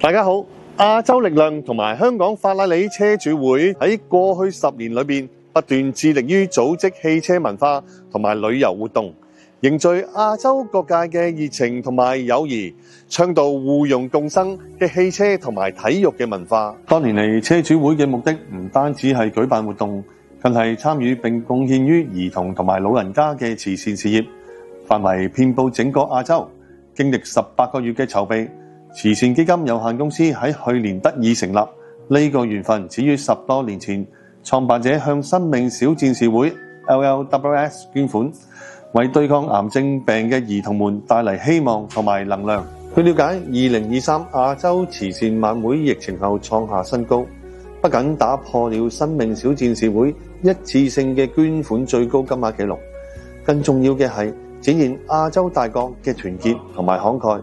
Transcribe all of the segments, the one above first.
大家好，亞洲力量同埋香港法拉利車主會喺過去10年裏邊不斷致力於組織汽車文化同埋旅遊活動，凝聚亞洲各界嘅熱情同埋友誼，倡導互融共生嘅汽車同埋體育嘅文化。多年嚟，車主會嘅目的唔單止係舉辦活動，更係參與並貢獻於兒童同埋老人家嘅慈善事業，範圍遍佈整個亞洲。經歷18個月嘅籌備，慈善基金有限公司喺去年得以成立。呢個緣分始於10多年前，創辦者向生命小戰士會 LLWS 捐款，為對抗癌症病嘅兒童們帶嚟希望同埋能量。據了解，2023亞洲慈善晚會疫情後創下新高，不僅打破了生命小戰士會一次性嘅捐款最高金額紀錄，更重要嘅係展現亞洲大國嘅團結同埋慷慨。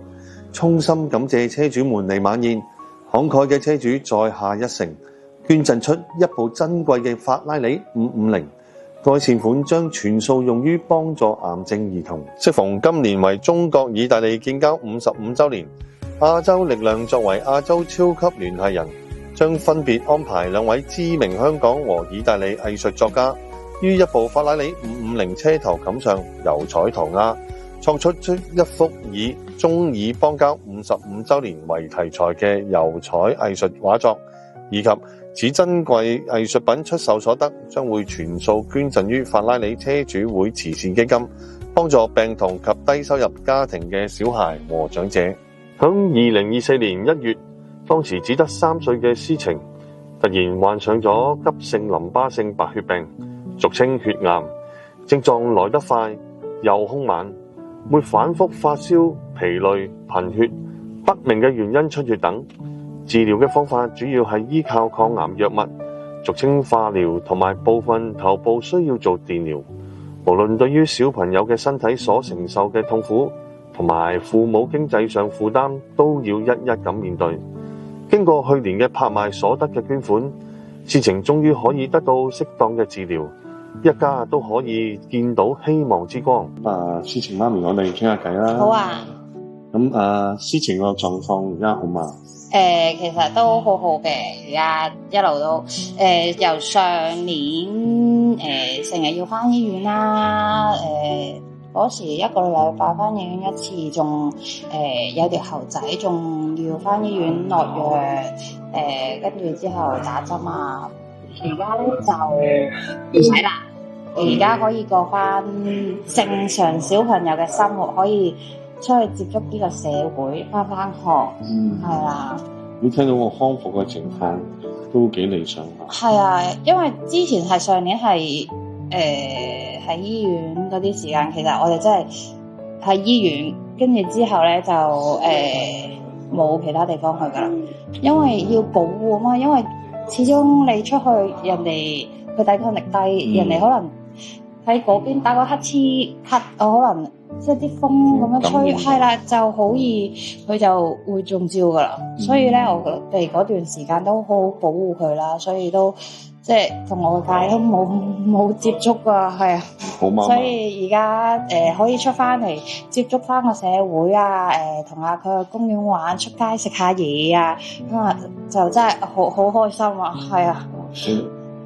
衷心感謝車主們嚟晚宴，慷慨嘅車主再下一城，捐贈出一部珍貴嘅法拉利550，該善款將全數用於幫助癌症兒童。適逢今年為中國意大利建交55週年，亞洲力量作為亞洲超級聯繫人，將分別安排2位知名香港和意大利藝術作家，於一部法拉利550車頭冚上油彩塗鴉，創出一幅以中意邦交55週年為題材嘅油彩藝術畫作，以及此珍貴藝術品出售所得將會全數捐贈於法拉利車主會慈善基金，幫助病童及低收入家庭嘅小孩和長者。響2024年1月，當時只得3歲嘅思晴，突然患上咗急性淋巴性白血病，俗稱血癌，症狀來得快又兇猛，會反覆發燒、疲累、貧血、不明嘅原因出血等。治療嘅方法主要係依靠抗癌藥物，俗稱化療，同埋部分頭部需要做電療。無論對於小朋友嘅身體所承受嘅痛苦，同埋父母經濟上負擔，都要一一咁面對。經過去年嘅拍賣所得嘅捐款，事情終於可以得到適當嘅治療，一家都可以見到希望之光。思晴媽咪，我哋傾下偈啦。好啊。咁思晴個狀況而家好嘛？其實都好好嘅，而家一路都由上年成日要返醫院啦，嗰時1個禮拜返醫院1次，仲有條喉仔，仲要返醫院落藥，跟住之後打針啊。而家咧就唔使啦，而家可以過返正常小朋友嘅生活，可以出去接觸呢個社會，返學，係啦。你聽到我康復嘅情況都幾理想啊。係啊，因為之前係上年係喺醫院嗰啲時間，其實我哋真係喺醫院，跟住之後咧就冇其他地方去噶啦，因為要保護啊嘛，因為始終你出去，人哋佢抵抗力低，人哋可能喺嗰邊打個乞嗤咳，我可能即係啲風咁樣吹，係啦，就好易佢就會中招噶啦。所以咧，我哋嗰段時間都好好保護佢啦，所以都即係同我界都冇接觸噶，係啊。好嘛。所以而家可以出翻嚟接觸翻個社會啊，同下佢去公園玩，出街食下嘢啊，咁啊就真係好開心啊，係啊。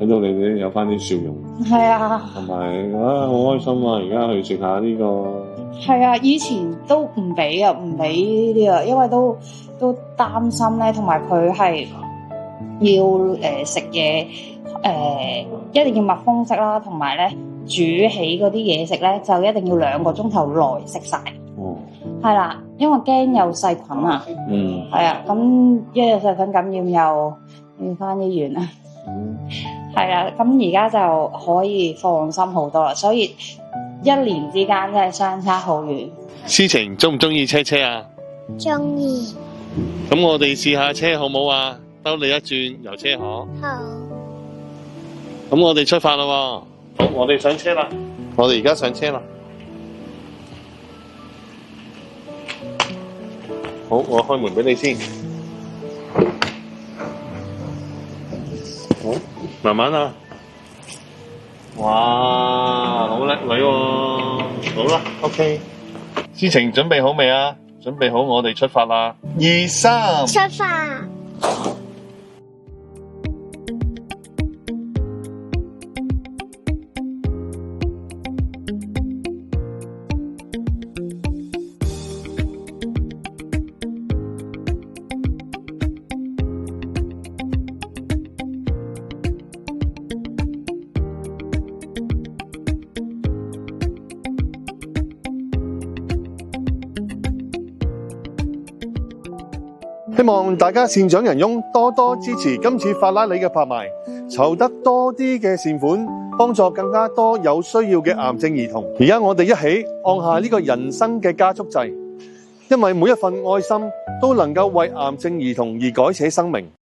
睇到你哋有翻啲笑容，係啊，同埋好開心啊！而家去食下呢個，係啊，以前都唔俾呢啲啊，因為都擔心咧，同埋佢係要食嘢一定要密封式啦，同埋咧煮起嗰啲嘢食咧就一定要2個鐘頭內食晒。哦，係啦，因為驚有細菌啊。係啊，咁一有細菌感染又要翻醫院啊。係啊，咁而家就可以放心好多啦，所以1年之間真係相差好遠。思晴中唔中意車啊？中意。咁我哋試下車好唔好啊？兜你一轉遊車河。好。咁我哋出發啦喎！好，我哋上車啦。我哋而家上車啦。好，我開門俾你先。好，慢慢啊。哇，好叻女喎！好啦 ，OK。思晴準備好未啊？準備好，我哋出發啦！2、3，出發。希望大家善長仁翁，多多支持今次法拉利嘅拍賣，籌得多啲嘅善款，幫助更加多有需要嘅癌症兒童。而家我哋一起按下呢個人生嘅加速掣，因為每一份愛心都能夠為癌症兒童而改寫生命。